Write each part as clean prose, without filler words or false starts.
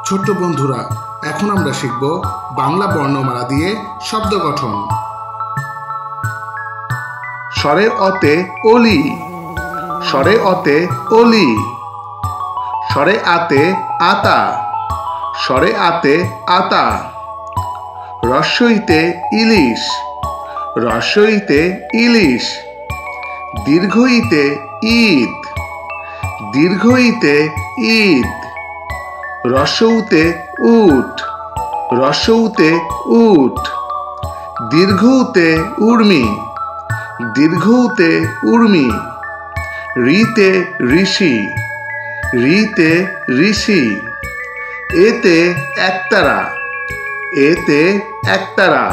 ছোট্ট বন্ধুরা, এখন আমরা শিখব বাংলা বর্ণমালা দিয়ে শব্দ গঠন। স্বরে অতে অলি, স্বরে অতে অলি। স্বরে আতে আতা, স্বরে আতে আতা। রস্বইতে ইলিশ, রস্বইতে ইলিশ। দীর্ঘইতে ঈদ, দীর্ঘইতে ঈদ। রস্বউতে উট, রস্বউতে উট। দীর্ঘউতে উর্মি, দীর্ঘউতে উর্মি। ঋতে ঋষি, ঋতে ঋষি। এতে একতারা, এতে একতারা।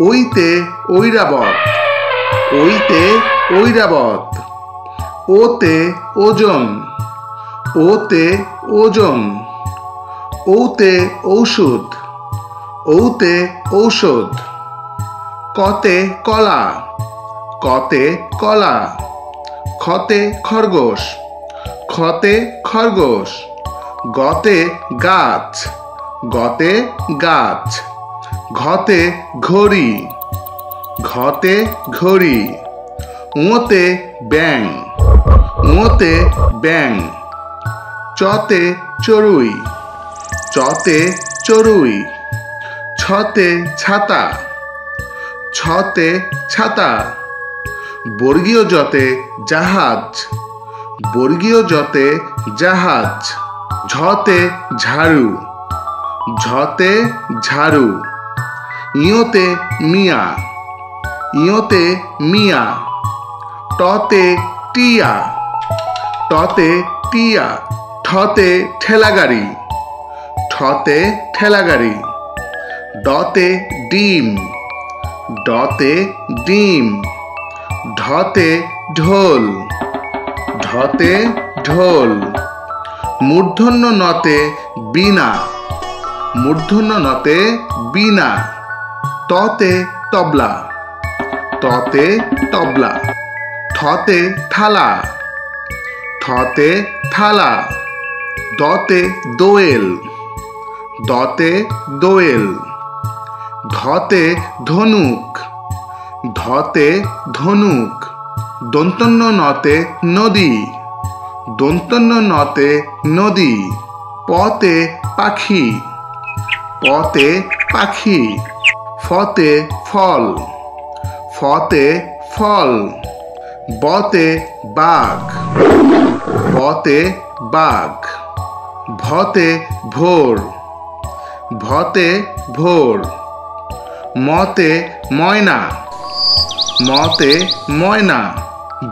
ওইতে ঐরাবত, ওইতে ঐরাবত। ওতে ওজন, ওতে ওজন। ওতে ঔষধ, ওতে ঔষধ। কতে কলা, কতে কলা। খতে খরগোশ, খতে খরগোশ। গতে গাছ, গতে গাছ। ঘতে ঘড়ি, ঘতে ঘড়ি। উঁতে ব্যাং, উঁতে ব্যাং। চতে চড়ুই, চতে চড়ুই। ছতে ছাতা, ছতে ছাতা। বর্গীয় জতে জাহাজ, বর্গীয় জতে জাহাজ। ঝতে ঝাড়ু, ঝতে ঝাড়ু। ইয়োতে মিয়া, ইয়োতে মিয়া। টতে টিয়া, টতে টিয়া। ঠতে ঠেলাগাড়ি, ঠতে ঠেলাগাড়ি। ডতে ডিম, ডতে ডিম। ঢতে ঢোল, ঢতে ঢোল। মূর্ধন্য নতে বীণা, মূর্ধন্য নতে বীণা। ততে তবলা, ততে তবলা। থতে থালা, থতে থালা। দতে দোয়েল, দতে দোয়েল। ধতে ধনুক, ধতে ধনুক। দন্তন্য নতে নদী, দন্তন্য নতে নদী। পতে পাখি, পতে পাখি। ফতে ফল, ফতে ফল। বতে বাঘ, বতে বাঘ। ভতে ভোর, ভতে ভোর। মতে ময়না, মতে ময়না।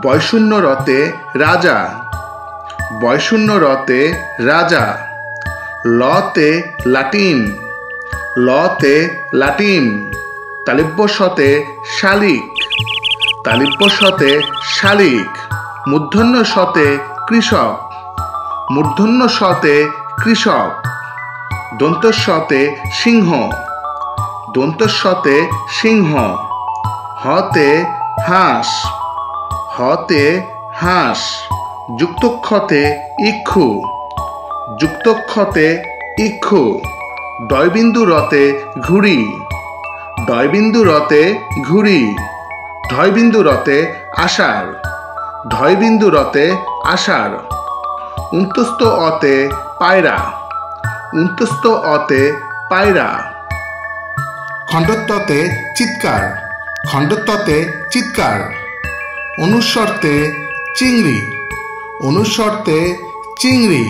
বয়শূন্য রতে রাজা, বয়শূন্য রতে রাজা। লতে লাটিম, লতে লাটিম। তালিব্য শতে শালিক, তালিব্য শতে শালিক। মূর্ধন্য শতে কৃষক, মূর্ধন্য শতে কৃষক। দন্তস্বতে সিংহ, দন্তস্বতে সিংহ। হতে হাঁস, হতে হাঁস। যুক্তক্ষতে ইক্ষু, যুক্তক্ষতে ইক্ষু। ডয়বিন্দু রতে ঘুড়ি, ডয়বিন্দু রতে ঘুড়ি। ঢয়বিন্দু রতে আষাঢ়, ঢয়বিন্দু রতে আষাঢ়। উন্তস্ত অতে পায়রা, উন্তস্ত অতে পায়রা। খণ্ডত্বতে চিৎকার, খণ্ডত্বতে চিৎকার। অনুস্বরতে চিংড়ি, অনুস্বরতে চিংড়ি।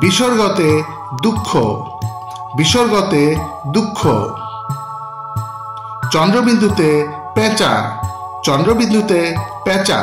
বিসর্গতে দুঃখ, বিসর্গতে দুঃখ। চন্দ্রবিন্দুতে পেঁচা, চন্দ্রবিন্দুতে পেঁচা।